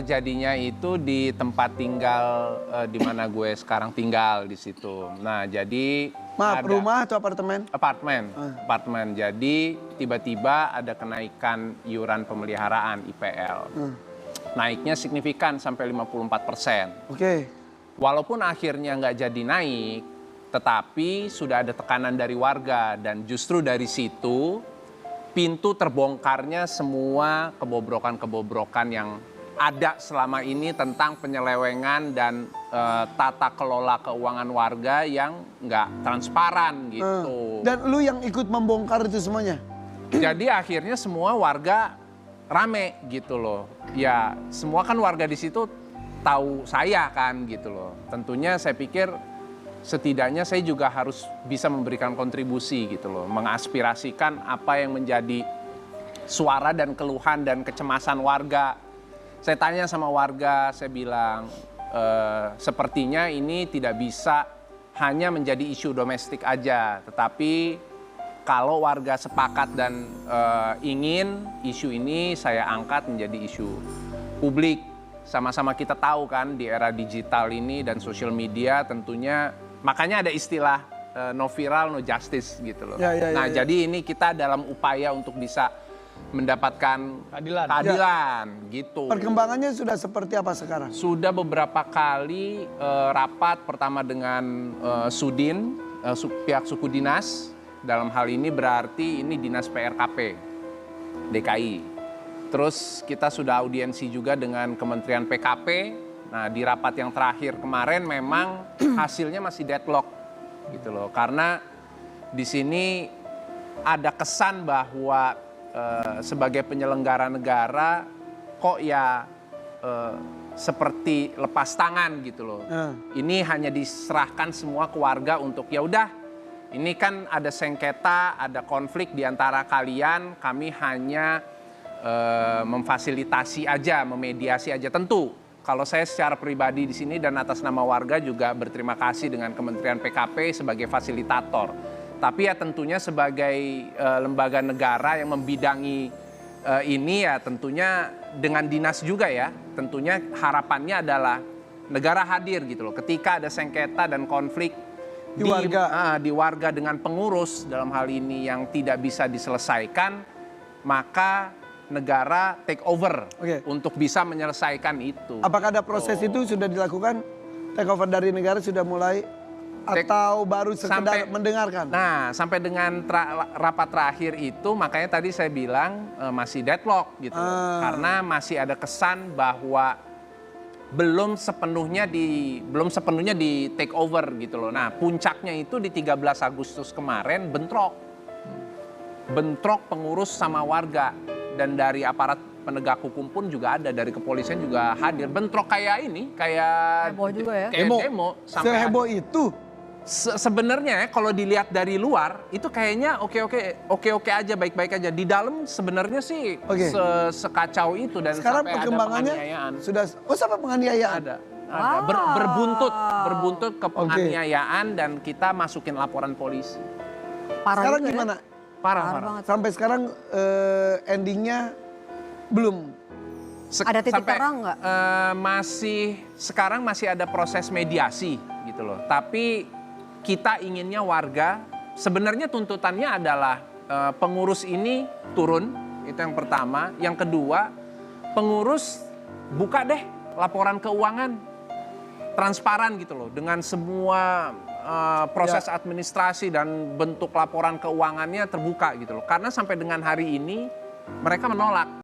terjadinya itu di tempat tinggal di mana gue sekarang tinggal di situ. Nah, jadi rumah atau apartemen? Apartemen. Jadi tiba-tiba ada kenaikan iuran pemeliharaan IPL. Naiknya signifikan sampai 54%. Oke. Walaupun akhirnya nggak jadi naik, tetapi sudah ada tekanan dari warga dan justru dari situ pintu terbongkarnya semua kebobrokan-kebobrokan yang ada selama ini tentang penyelewengan dan tata kelola keuangan warga yang nggak transparan gitu. Dan lu yang ikut membongkar itu semuanya? Jadi akhirnya semua warga rame gitu loh. Ya semua kan warga di situ tahu saya kan gitu loh. Tentunya saya pikir setidaknya saya juga harus bisa memberikan kontribusi gitu loh. Mengaspirasikan apa yang menjadi suara dan keluhan dan kecemasan warga. Saya tanya sama warga, saya bilang sepertinya ini tidak bisa hanya menjadi isu domestik aja. Tetapi kalau warga sepakat dan ingin isu ini saya angkat menjadi isu publik. Sama-sama kita tahu kan di era digital ini dan sosial media tentunya makanya ada istilah no viral no justice gitu loh. Jadi ini kita dalam upaya untuk bisa mendapatkan keadilan gitu. Perkembangannya sudah seperti apa sekarang? Sudah beberapa kali rapat pertama dengan Sudin, pihak suku dinas. Dalam hal ini berarti ini dinas PRKP DKI. Terus kita sudah audiensi juga dengan Kementerian PKP. Nah di rapat yang terakhir kemarin memang hasilnya masih deadlock gitu loh. Karena di sini ada kesan bahwa sebagai penyelenggara negara kok ya seperti lepas tangan gitu loh. Ini hanya diserahkan semua ke warga untuk ya udah ini kan ada sengketa, ada konflik di antara kalian, kami hanya memfasilitasi aja, memediasi aja. Tentu kalau saya secara pribadi di sini dan atas nama warga juga berterima kasih dengan Kementerian PKP sebagai fasilitator. Tapi ya tentunya sebagai lembaga negara yang membidangi ini ya tentunya dengan dinas juga ya. Tentunya harapannya adalah negara hadir gitu loh. Ketika ada sengketa dan konflik di warga dengan pengurus dalam hal ini yang tidak bisa diselesaikan, maka negara take over untuk bisa menyelesaikan itu. Apakah ada proses itu sudah dilakukan? Take over dari negara sudah mulai? Atau baru sekedar mendengarkan? Nah, sampai dengan rapat terakhir itu makanya tadi saya bilang masih deadlock gitu. Karena masih ada kesan bahwa belum sepenuhnya di take over gitu loh. Nah, puncaknya itu di 13 Agustus kemarin bentrok pengurus sama warga dan dari aparat penegak hukum pun juga ada, dari kepolisian juga hadir. Bentrok kayak ini, kayak heboh juga ya. Kayak demo sampai seheboh itu. Sebenarnya kalau dilihat dari luar itu kayaknya oke aja, baik-baik aja. Di dalam sebenarnya sih sekacau itu dan sekarang sampai perkembangannya ada penganiayaan. Sampai penganiayaan. Ada. Berbuntut ke penganiayaan dan kita masukin laporan polisi. Parah sekarang gimana? Ya? Parah. Sampai sekarang endingnya belum. Ada titik terang nggak? Sekarang masih ada proses mediasi gitu loh. Tapi kita inginnya warga, sebenarnya tuntutannya adalah pengurus ini turun, itu yang pertama. Yang kedua, pengurus buka deh laporan keuangan, transparan gitu loh. Dengan semua proses administrasi dan bentuk laporan keuangannya terbuka gitu loh. Karena sampai dengan hari ini mereka menolak.